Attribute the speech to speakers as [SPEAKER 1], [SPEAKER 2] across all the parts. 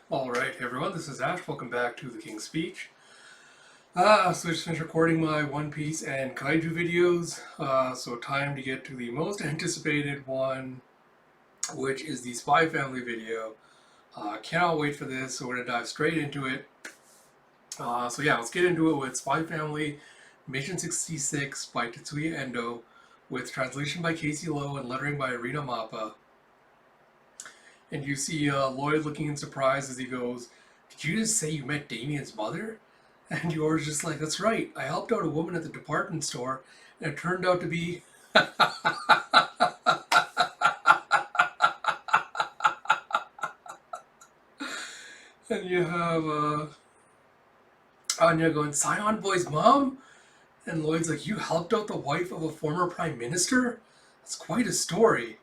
[SPEAKER 1] Alright everyone, this is Ash. Welcome back to the King's Speech. So I just finished recording my One Piece and Kaiju videos, so time to get to the most anticipated one, which is the Spy Family video. Cannot wait for this, so we're going to dive straight into it. So yeah, let's get into it with Spy Family Mission 66 by Tetsuya Endo, with translation by Casey Lowe and lettering by Irina Mappa. And you see Lloyd looking in surprise as he goes, "Did you just say you met Damien's mother?" And Yor's just like, "That's right. I helped out a woman at the department store, and it turned out to be..." And you have Anya going, "Scion Boy's mom?" And Lloyd's like, "You helped out the wife of a former prime minister? That's quite a story."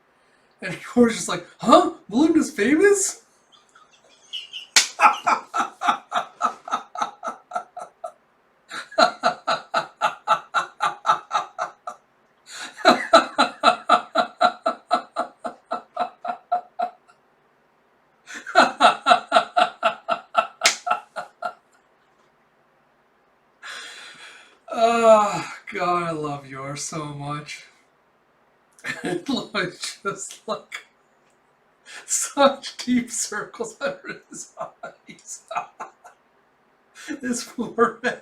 [SPEAKER 1] And Yor's just like, "Huh? Melinda's famous?" Oh, God, I love yours so much. And Lloyd's just like, such deep circles under his eyes. This poor man.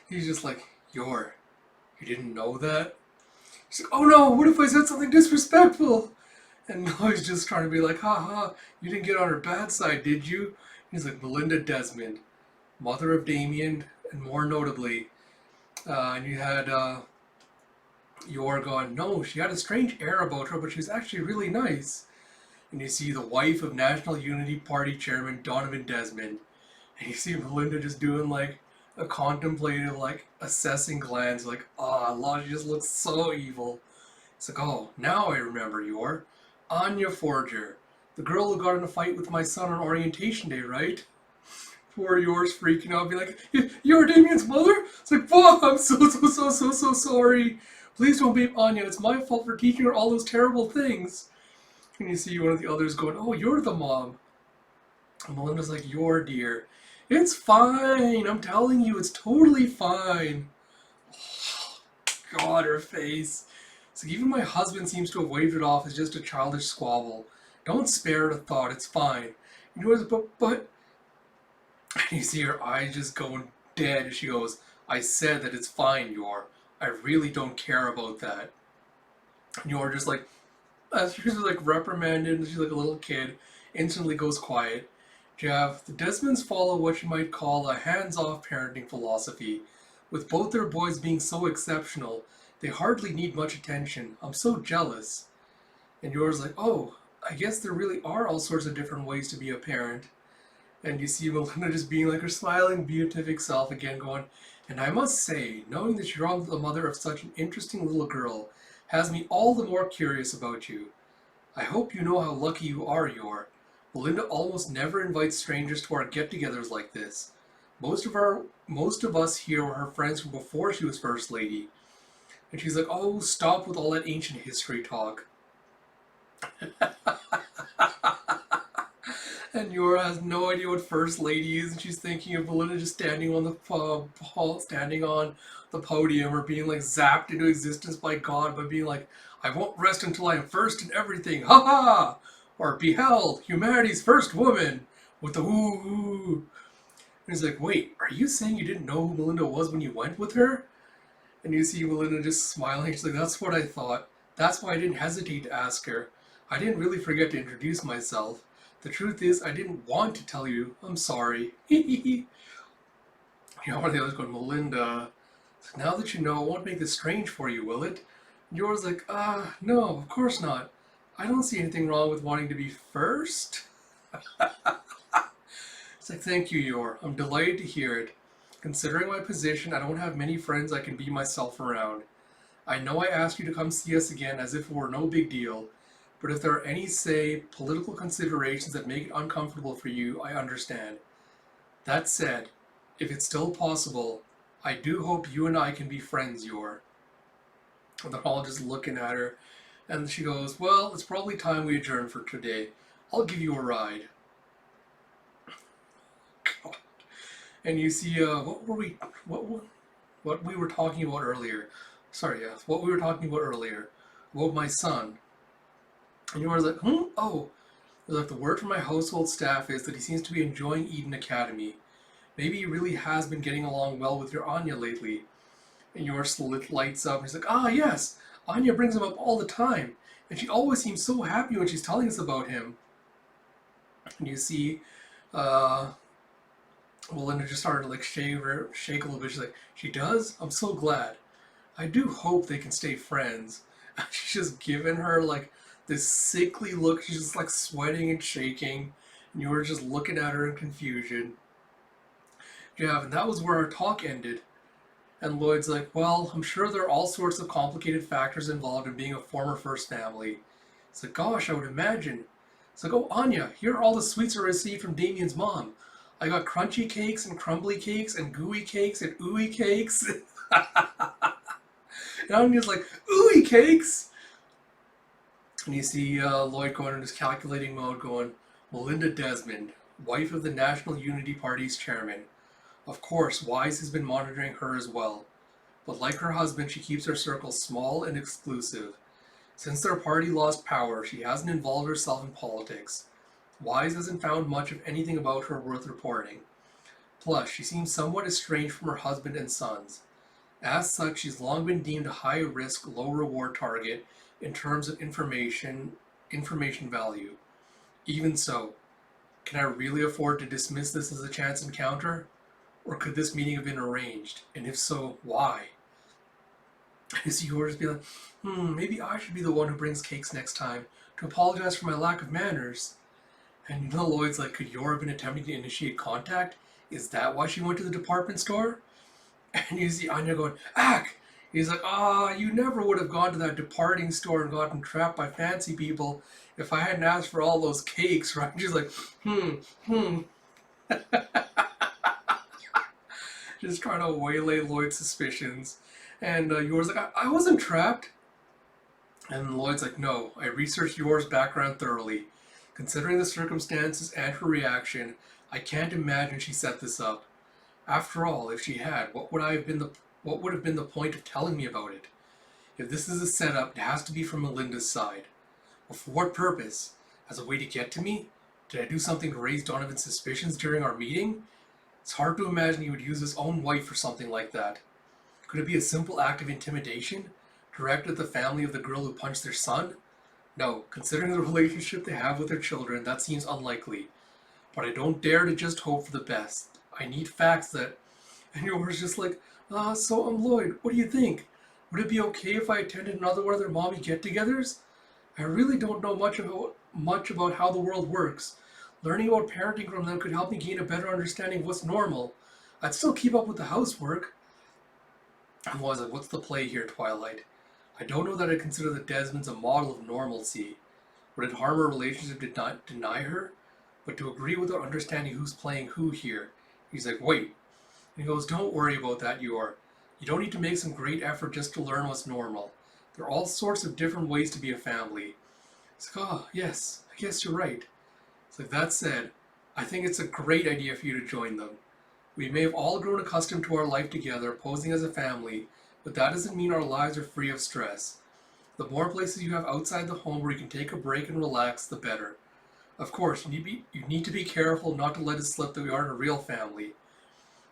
[SPEAKER 1] He's just like, "You didn't know that?" She's like, "Oh no, what if I said something disrespectful?" And Lloyd's just trying to be like, "Ha ha, you didn't get on her bad side, did you?" He's like, "Melinda Desmond, mother of Damien, and more notably," and you had Yor going, "No, she had a strange air about her, but she was actually really nice." And you see the wife of National Unity Party Chairman Donovan Desmond. And you see Melinda just doing like a contemplative, like assessing glance, like, "Ah, oh, she just looks so evil." It's like, "Oh, now I remember Yor. Anya Forger. The girl who got in a fight with my son on orientation day, right?" Poor Yor's freaking out, be like, "You're Damien's mother?" It's like, "Fuck, I'm so sorry. Please don't beat Anya. It's my fault for teaching her all those terrible things." And you see one of the others going, "Oh, you're the mom." And Melinda's like, "Your dear. It's fine. I'm telling you, it's totally fine." God, her face. It's like, "Even my husband seems to have waved it off as just a childish squabble. Don't spare it a thought. It's fine." And yours, but. And you see her eyes just going dead as she goes, "I said that it's fine, Yor. I really don't care about that." And Yor just like, she's like reprimanded, and she's like a little kid, instantly goes quiet. Jeff, the Desmonds follow what you might call a hands-off parenting philosophy. With both their boys being so exceptional, they hardly need much attention. I'm so jealous. And Yor's like, "Oh, I guess there really are all sorts of different ways to be a parent." And you see Melinda just being like her smiling, beatific self again, going, "And I must say, knowing that you're the mother of such an interesting little girl has me all the more curious about you. I hope you know how lucky you are, Yor. Melinda almost never invites strangers to our get-togethers like this. Most of us here were her friends from before she was First Lady." And she's like, "Oh, stop with all that ancient history talk." And Yora has no idea what First Lady is, and she's thinking of Belinda just standing on the podium, or being like zapped into existence by God by being like, "I won't rest until I am first in everything, ha ha!" Or, "Beheld, humanity's first woman," with the woo woo. And he's like, "Wait, are you saying you didn't know who Melinda was when you went with her?" And you see Melinda just smiling. She's like, "That's what I thought. That's why I didn't hesitate to ask her. I didn't really forget to introduce myself. The truth is, I didn't want to tell you. I'm sorry." You know, one of the others going, "Melinda, now that you know, it won't make this strange for you, will it?" And yours like, no, of course not. I don't see anything wrong with wanting to be first." It's like, "Thank you, Yor. I'm delighted to hear it. Considering my position, I don't have many friends I can be myself around. I know I asked you to come see us again as if it were no big deal, but if there are any, say, political considerations that make it uncomfortable for you, I understand. That said, if it's still possible, I do hope you and I can be friends, Yor." And they're all just looking at her, and she goes, "Well, it's probably time we adjourn for today. I'll give you a ride. And you see, what we were talking about earlier. Sorry, yes, what we were talking about earlier about my son. And you were like, oh, like the word from my household staff is that he seems to be enjoying Eden Academy. Maybe he really has been getting along well with your Anya lately. And yours lights up. And he's like, ah, yes, Anya brings him up all the time, and she always seems so happy when she's telling us about him. And you see, uh, Melinda just started to like shake a little bit. She's like, she does? I'm so glad. I do hope they can stay friends. She's just giving her like this sickly look. She's just like sweating and shaking. And you were just looking at her in confusion. Yeah, and that was where our talk ended. And Lloyd's like, well, I'm sure there are all sorts of complicated factors involved in being a former First Family. It's like, gosh, I would imagine. It's like, oh, Anya, here are all the sweets I received from Damien's mom. I got crunchy cakes and crumbly cakes and gooey cakes and ooey cakes. And Anya's like, ooey cakes! And you see Lloyd going in his calculating mode going, Melinda Desmond, wife of the National Unity Party's chairman. Of course, Wise has been monitoring her as well. But like her husband, she keeps her circle small and exclusive. Since their party lost power, she hasn't involved herself in politics. Wise hasn't found much of anything about her worth reporting. Plus, she seems somewhat estranged from her husband and sons. As such, she's long been deemed a high-risk, low-reward target in terms of information value. Even so, can I really afford to dismiss this as a chance encounter? Or could this meeting have been arranged? And if so, why? And so you just be like, maybe I should be the one who brings cakes next time to apologize for my lack of manners. And you know, Lloyd's like, could Yor have been attempting to initiate contact? Is that why she went to the department store? And you see Anya going, Ack! He's like, you never would have gone to that departing store and gotten trapped by fancy people if I hadn't asked for all those cakes, right? She's like, Just trying to waylay Lloyd's suspicions. And Yor's like, I wasn't trapped. And Lloyd's like, no, I researched Yor's background thoroughly. Considering the circumstances and her reaction, I can't imagine she set this up. After all, if she had, what would have been the point of telling me about it? If this is a setup, it has to be from Melinda's side. But for what purpose? As a way to get to me? Did I do something to raise Donovan's suspicions during our meeting? It's hard to imagine he would use his own wife for something like that. Could it be a simple act of intimidation, directed at the family of the girl who punched their son? No, considering the relationship they have with their children, that seems unlikely. But I don't dare to just hope for the best. I need facts that... And Yor's just like, so I'm Lloyd, what do you think? Would it be okay if I attended another one of their mommy get-togethers? I really don't know much about how the world works. Learning about parenting from them could help me gain a better understanding of what's normal. I'd still keep up with the housework. And was like, what's the play here, Twilight? I don't know that I consider the Desmonds a model of normalcy. Would it harm her relationship to not deny her? But to agree without understanding who's playing who here. He's like, wait. And he goes, don't worry about that, Yor. You don't need to make some great effort just to learn what's normal. There are all sorts of different ways to be a family. It's like, yes, I guess you're right. It's like, that said, I think it's a great idea for you to join them. We may have all grown accustomed to our life together, posing as a family, but that doesn't mean our lives are free of stress. The more places you have outside the home where you can take a break and relax, the better. Of course, you need to be careful not to let it slip that we aren't a real family.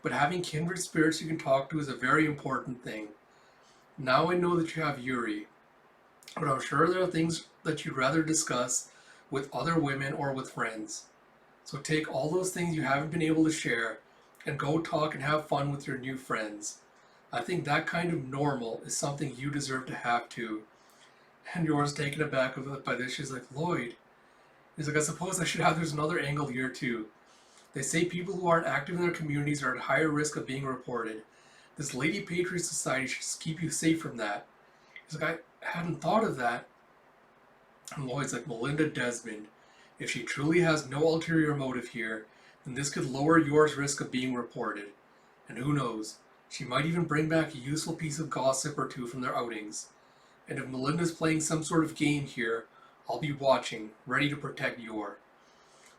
[SPEAKER 1] But having kindred spirits you can talk to is a very important thing. Now I know that you have Yuri, but I'm sure there are things that you'd rather discuss with other women or with friends. So take all those things you haven't been able to share and go talk and have fun with your new friends. I think that kind of normal is something you deserve to have too. And Yor's taken aback by this. She's like, Lloyd. He's like, I suppose I should have, there's another angle here too. They say people who aren't active in their communities are at higher risk of being reported. This Lady Patriot Society should just keep you safe from that. He's like, I hadn't thought of that. And Lloyd's like, Melinda Desmond. If she truly has no ulterior motive here, then this could lower Yor's risk of being reported. And who knows, she might even bring back a useful piece of gossip or two from their outings. And if Melinda's playing some sort of game here, I'll be watching, ready to protect Yor.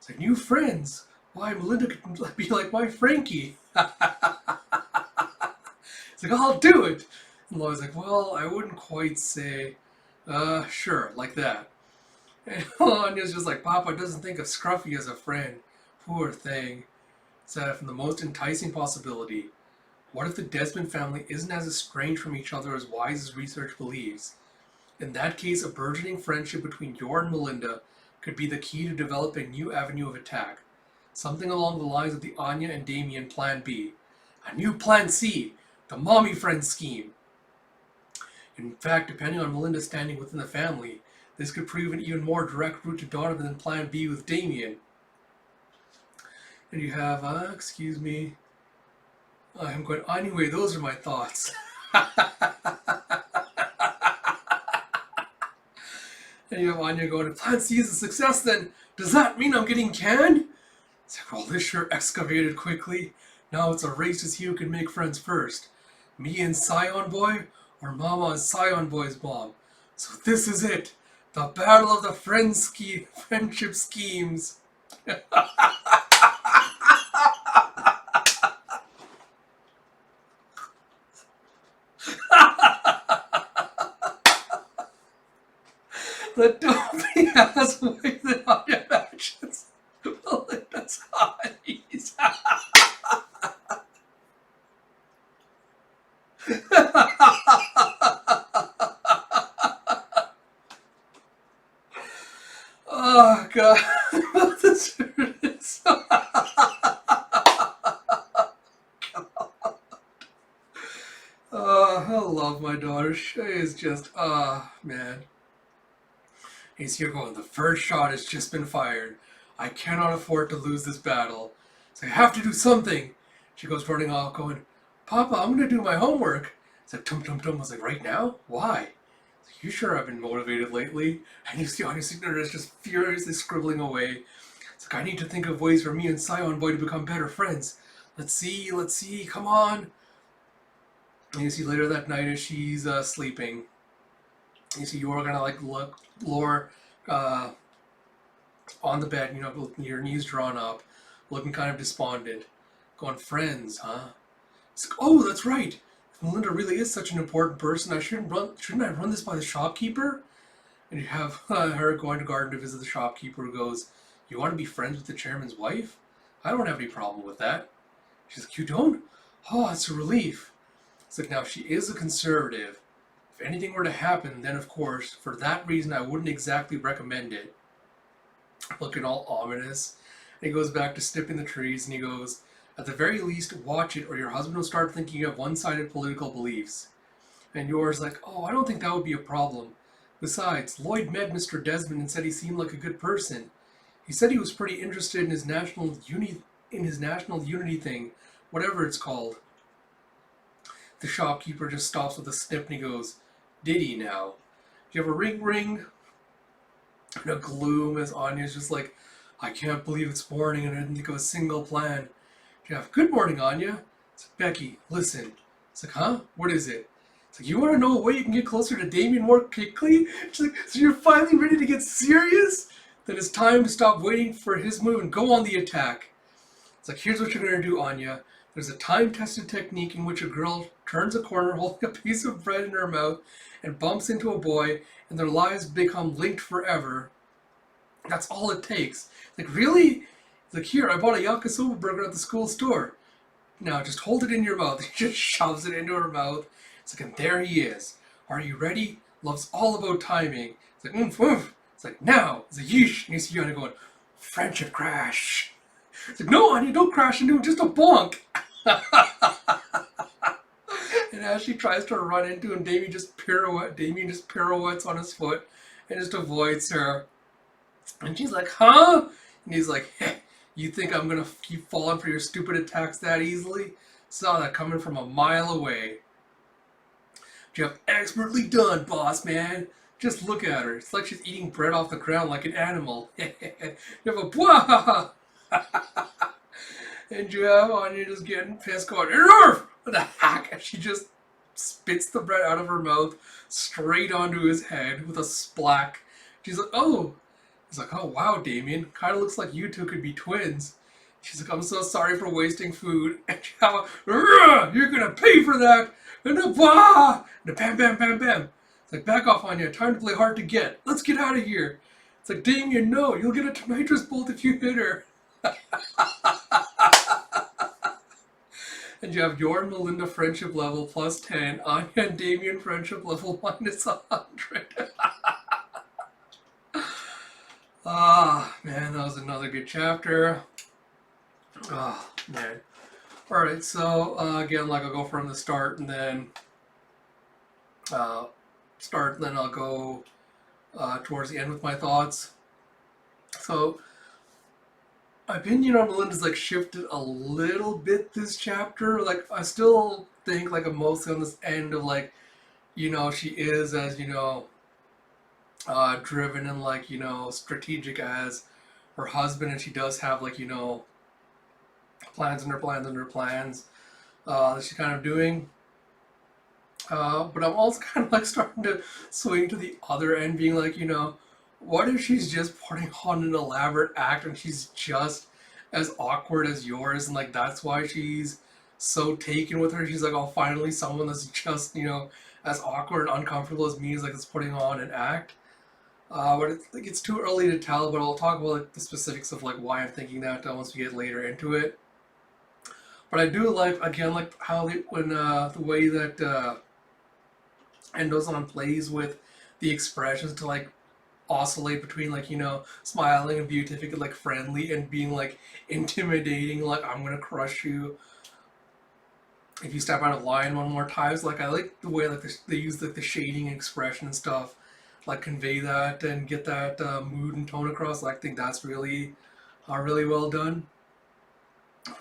[SPEAKER 1] It's like, new friends. Why, Melinda could be like my Frankie. It's like, I'll do it. And Laura's like, well, I wouldn't quite say, sure, like that. And Anya's just like, Papa doesn't think of Scruffy as a friend. Poor thing. Said from the most enticing possibility. What if the Desmond family isn't as estranged from each other as wise as research believes? In that case, a burgeoning friendship between Yor and Melinda could be the key to develop a new avenue of attack. Something along the lines of the Anya and Damien Plan B. A new Plan C, the mommy friend scheme. In fact, depending on Melinda's standing within the family, this could prove an even more direct route to Donovan than Plan B with Damien. And you have, excuse me, I'm going, anyway, those are my thoughts. And you have Anya going, if Plan C is a success, then does that mean I'm getting canned? It's like, well, this sure excavated quickly. Now it's a race to see who can make friends first. Me and Scion Boy, or Mama and Scion Boy's mom. So this is it. The battle of the friendship schemes. The dopey has way that Anya imagines Melinda's hotties. Oh god, this is I love my daughter. She is just, man. He's here going, the first shot has just been fired. I cannot afford to lose this battle. So I have to do something. She goes running off going, Papa, I'm going to do my homework. It's like, tum tum tum. I was like, right now? Why? Like, you sure I've been motivated lately? And you see Anya Signer is just furiously scribbling away. It's like, I need to think of ways for me and Scion Boy to become better friends. Let's see, come on. And you see later that night as she's sleeping, you see you're gonna like look Lore on the bed, you know, with your knees drawn up, looking kind of despondent, going, friends, huh? It's like, oh, that's right. If Melinda really is such an important person, shouldn't I run this by the shopkeeper? And you have her going to garden to visit the shopkeeper who goes, you want to be friends with the chairman's wife? I don't have any problem with that. She's like, you don't? Oh, it's a relief. It's like, now she is a conservative. If anything were to happen, then of course, for that reason, I wouldn't exactly recommend it. Looking all ominous. And he goes back to snipping the trees and he goes, at the very least, watch it or your husband will start thinking you have one-sided political beliefs. And yours like, oh, I don't think that would be a problem. Besides, Lloyd met Mr. Desmond and said he seemed like a good person. He said he was pretty interested in his national unity thing, whatever it's called. The shopkeeper just stops with a snip and he goes, did he now? Do you have a ring? And a gloom as Anya's just like, I can't believe it's morning and I didn't think of a single plan. Do you have, good morning, Anya. It's like, Becky, listen. It's like, huh? What is it? It's like, you want to know a way you can get closer to Damien more quickly? She's like, so you're finally ready to get serious? Then it's time to stop waiting for his move and go on the attack. It's like, here's what you're going to do, Anya. There's a time-tested technique in which a girl turns a corner holding a piece of bread in her mouth and bumps into a boy, and their lives become linked forever. That's all it takes. Like, really? It's like, here, I bought a yakisoba burger at the school store. Now, just hold it in your mouth. He just shoves it into her mouth. It's like, and there he is. Are you ready? Love's all about timing. It's like, oomph, oomph. It's like, now. It's like, yeesh. And you see Anya going, friendship crash. It's like, no, Anya, don't crash into him. Just a bonk. And as she tries to run into him, Damien just pirouettes on his foot and just avoids her. And she's like, huh? And he's like, hey, you think I'm going to keep falling for your stupid attacks that easily? Saw that coming from a mile away. Jeff, expertly done, boss man. Just look at her. It's like she's eating bread off the ground like an animal. You have a bwah! And you have Anya just getting pissed going, Nerf! What the heck? And she just spits the bread out of her mouth straight onto his head with a splack. She's like, oh. He's like, oh wow, Damien, kind of looks like you two could be twins. She's like, I'm so sorry for wasting food. And you're gonna pay for that. And a bah! And a bam, bam, bam, bam. It's like, back off, Anya. Time to play hard to get. Let's get out of here. It's like, Damien, no, you'll get a nitrous bolt if you hit her. And you have your and Melinda friendship level plus 10, Anya and Damien friendship level minus 100. Ah, man, that was another good chapter. Oh, man. Alright, so again, like I'll go from the start and then I'll go towards the end with my thoughts. So, my opinion on Melinda's like shifted a little bit this chapter. Like, I still think like I'm mostly on this end of like, she is as, driven and like, strategic as her husband, and she does have like, plans and her plans and her plans that she's kind of doing. But I'm also kind of like starting to swing to the other end, being like, what if she's just putting on an elaborate act and she's just as awkward as yours, and like that's why she's so taken with her. She's like, oh, finally someone that's just, as awkward and uncomfortable as me is like it's putting on an act. But it's too early to tell. But I'll talk about like the specifics of like why I'm thinking that once we get later into it. But I do like again like how the way that Endozan plays with the expressions to like oscillate between like smiling and beatific and like friendly and being like intimidating, like I'm gonna crush you if you step out of line one more time. So, like I like the way like they use like the shading expression and stuff, like convey that and get that mood and tone across. Like, I think that's really really well done.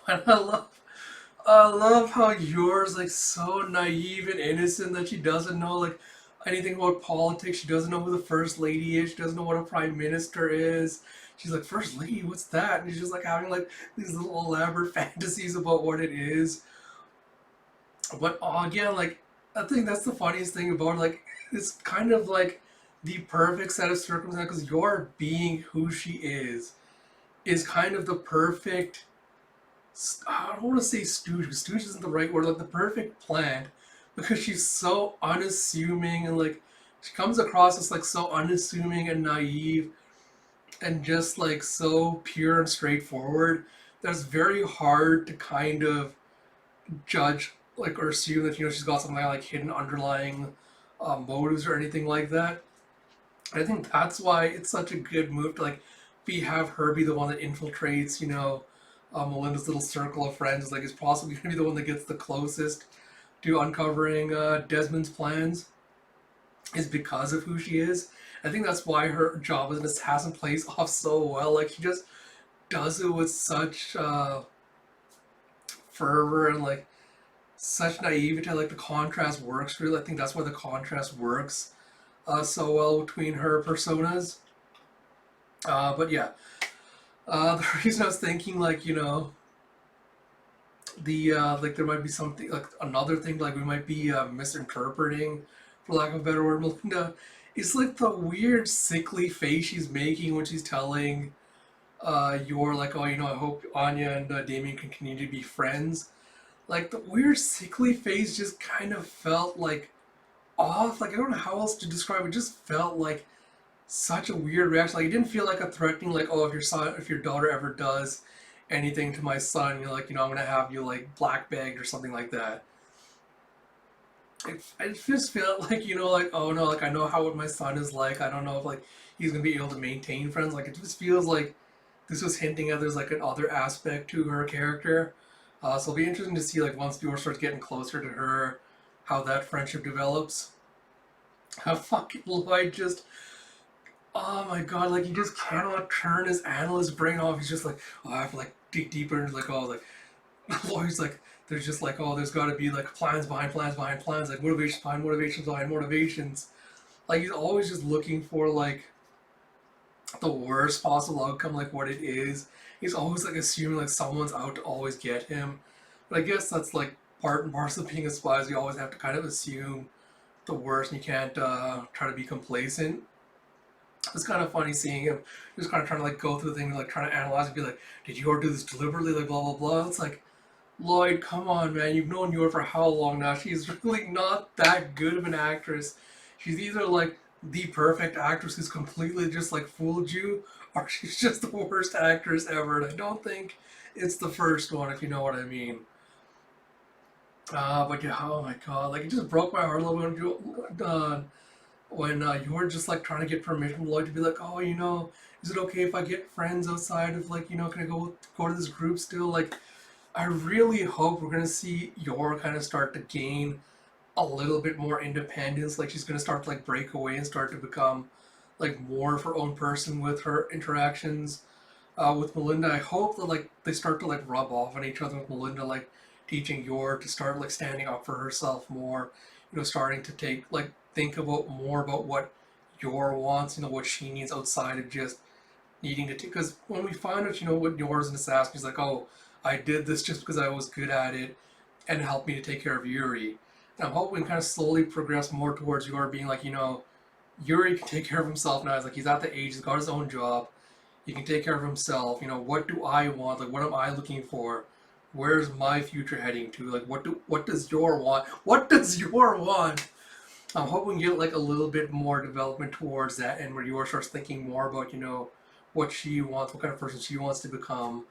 [SPEAKER 1] And I love how yours like so naive and innocent that she doesn't know like anything about politics. She doesn't know who the first lady is. She doesn't know what a prime minister is. She's like, first lady, what's that? And she's just like having like these little elaborate fantasies about what it is. But again, like I think that's the funniest thing about it. Like it's kind of like the perfect set of circumstances because your being who she is kind of the perfect. I don't want to say stooge, because stooge isn't the right word, like the perfect plant, because she's so unassuming and like she comes across as like so unassuming and naive and just like so pure and straightforward that it's very hard to kind of judge like or assume that she's got something like hidden underlying motives or anything like that. And I think that's why it's such a good move to like have her be the one that infiltrates, Melinda's little circle of friends. Like, is possibly going to be the one that gets the closest to uncovering Desmond's plans, is because of who she is. I think that's why her job as an assassin plays off so well. Like, she just does it with such fervor and like such naivety. Like, the contrast works really. I think that's why the contrast works so well between her personas. But yeah, the reason I was thinking, like, the like there might be something like another thing like we might be misinterpreting, for lack of a better word, Melinda. It's like the weird sickly face she's making when she's telling you're like, oh, I hope Anya and Damien can continue to be friends. Like the weird sickly face just kind of felt like off. Like I don't know how else to describe it. It just felt like such a weird reaction. Like it didn't feel like a threatening, like, oh, if your daughter ever does anything to my son, you're like, I'm gonna have you like black bagged or something like that. It just felt like, like, oh no, like I know how what my son is like. I don't know if like he's gonna be able to maintain friends. Like it just feels like this was hinting at there's like an other aspect to her character. So it'll be interesting to see like once Dior starts getting closer to her, how that friendship develops. How fucking Lloyd just, oh my god, like he just cannot turn his analyst brain off. He's just like, oh, I have to like dig deeper into like, oh, like Lloyd's like, there's just like, oh, there's got to be like plans behind plans behind plans, like motivations behind motivations behind motivations. Like he's always just looking for like the worst possible outcome, like what it is. He's always like assuming like someone's out to always get him. But I guess that's like part and parcel of being a spy. Is you always have to kind of assume the worst, and you can't try to be complacent. It's kind of funny seeing him just kind of trying to like go through the thing, like trying to analyze and be like, did Yor do this deliberately? Like blah blah blah. It's like, Lloyd, come on, man. You've known Yor for how long now? She's really not that good of an actress. She's either like the perfect actress who's completely just like fooled you, or she's just the worst actress ever. And I don't think it's the first one, if you know what I mean. But yeah, oh my god, like it just broke my heart a little bit when you were just like trying to get permission from Lloyd to be like, oh, is it okay if I get friends outside of like, can I go to this group still? Like, I really hope we're gonna see Yor kind of start to gain a little bit more independence. Like she's gonna start to like break away and start to become like more of her own person with her interactions with Melinda. I hope that like they start to like rub off on each other with Melinda, like teaching Yor to start like standing up for herself more. Starting to take like think about more about what Yor wants. What she needs outside of just needing to. Because when we find out, what Yor is an assassin, he's like, oh, I did this just because I was good at it, and it helped me to take care of Yuri. And I'm hoping kind of slowly progress more towards Yor being like, Yuri can take care of himself now. He's at the age, he's got his own job. He can take care of himself. What do I want? Like, what am I looking for? Where's my future heading to? Like, what does Yor want? What does Yor want? I'm hoping we get like a little bit more development towards that, and where Yor starts thinking more about what she wants, what kind of person she wants to become,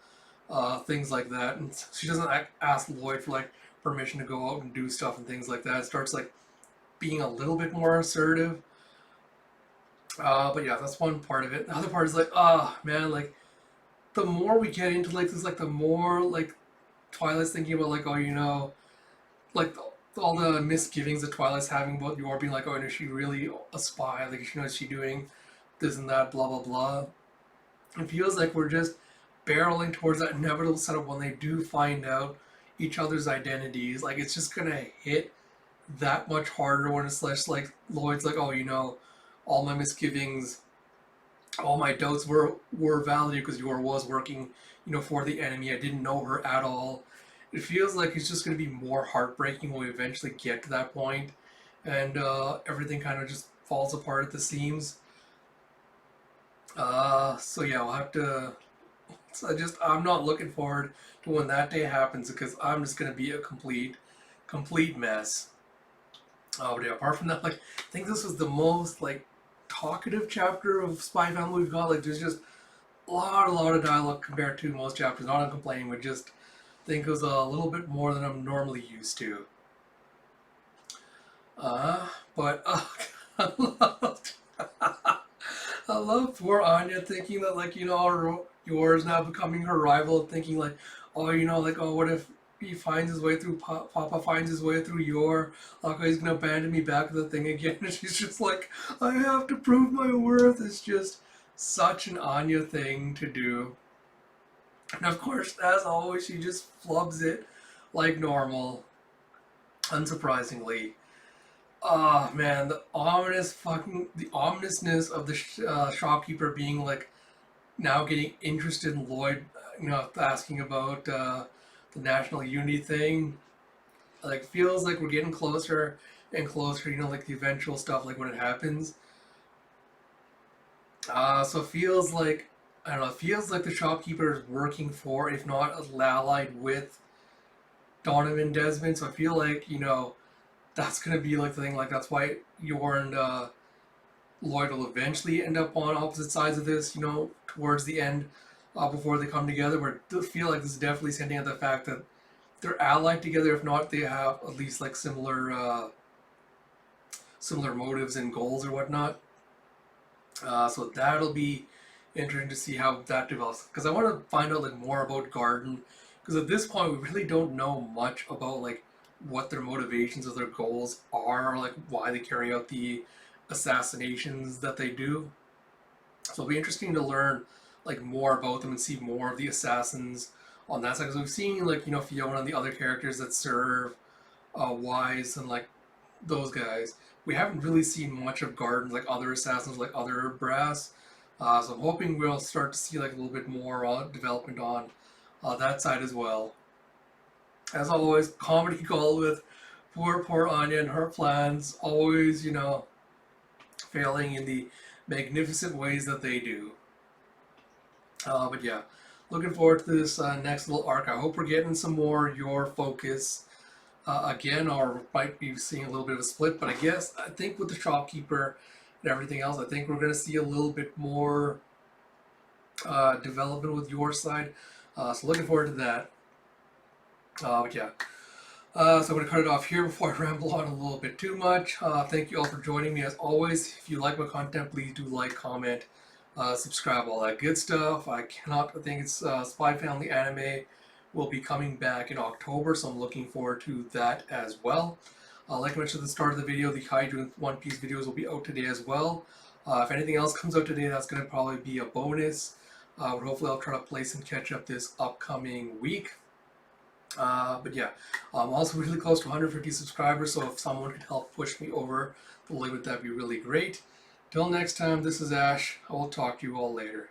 [SPEAKER 1] things like that. And she doesn't ask Lloyd for like permission to go out and do stuff and things like that. It starts like being a little bit more assertive. But yeah, that's one part of it. The other part is like, man, like the more we get into like this, like the more like Twilight's thinking about like, oh, like all the misgivings that Twilight's having about Yor being like, oh, is she really a spy? Like, is she doing this and that, blah blah blah. It feels like we're just barreling towards that inevitable setup when they do find out each other's identities. Like, it's just gonna hit that much harder when it's less like Lloyd's like, oh, all my misgivings, all my doubts were valid because Yor was working, for the enemy. I didn't know her at all. It feels like it's just going to be more heartbreaking when we eventually get to that point, and everything kind of just falls apart at the seams. So yeah, I'll have to. I'm not looking forward to when that day happens because I'm just going to be a complete mess. But yeah, apart from that, like I think this was the most like talkative chapter of Spy Family we've got. Like there's just a lot of dialogue compared to most chapters. Not I'm complaining, but just think it was a little bit more than I'm normally used to. But I loved, I love poor Anya thinking that like Yor is now becoming her rival, thinking like, oh like, oh, what if he finds his way through Papa finds his way through Yor, like, oh, he's gonna abandon me back to the thing again. And she's just like, I have to prove my worth. It's just such an Anya thing to do. And of course, as always, she just flubs it like normal, unsurprisingly. Ah, man, the ominousness of the shopkeeper being like now getting interested in Lloyd, asking about the national unity thing. Like, feels like we're getting closer and closer, like the eventual stuff, like when it happens. So it feels like, I don't know, it feels like the shopkeeper is working for, if not allied with, Donovan Desmond. So I feel like, that's going to be like the thing, like that's why Yor and Lloyd will eventually end up on opposite sides of this, towards the end, before they come together. Where I feel like this is definitely hinting at the fact that they're allied together. If not, they have at least like similar motives and goals or whatnot. So that'll be interesting to see how that develops. Because I want to find out like more about Garden. Because at this point, we really don't know much about like what their motivations or their goals are, like why they carry out the assassinations that they do. So it'll be interesting to learn like more about them and see more of the assassins on that side. Because we've seen like Fiona and the other characters that serve Wise and like those guys. We haven't really seen much of Garden's like other assassins, like other brass. So I'm hoping we'll start to see like a little bit more development on that side as well. As always, comedy gold with poor Anya and her plans. Always, failing in the magnificent ways that they do. But yeah, looking forward to this next little arc. I hope we're getting some more Your Focus again, or might be seeing a little bit of a split. But I think with the shopkeeper and everything else, I think we're going to see a little bit more development with your side. So looking forward to that. But yeah. So I'm going to cut it off here before I ramble on a little bit too much. Thank you all for joining me as always. If you like my content, please do like, comment, subscribe, all that good stuff. I think it's Spy Family Anime will be coming back in October, so I'm looking forward to that as well. Like I mentioned at the start of the video, the Kaiju and One Piece videos will be out today as well. If anything else comes out today, that's going to probably be a bonus. But hopefully I'll try to play some catch up this upcoming week. But yeah, I'm also really close to 150 subscribers, so if someone could help push me over the limit, that'd be really great. Till next time, this is Ash. I will talk to you all later.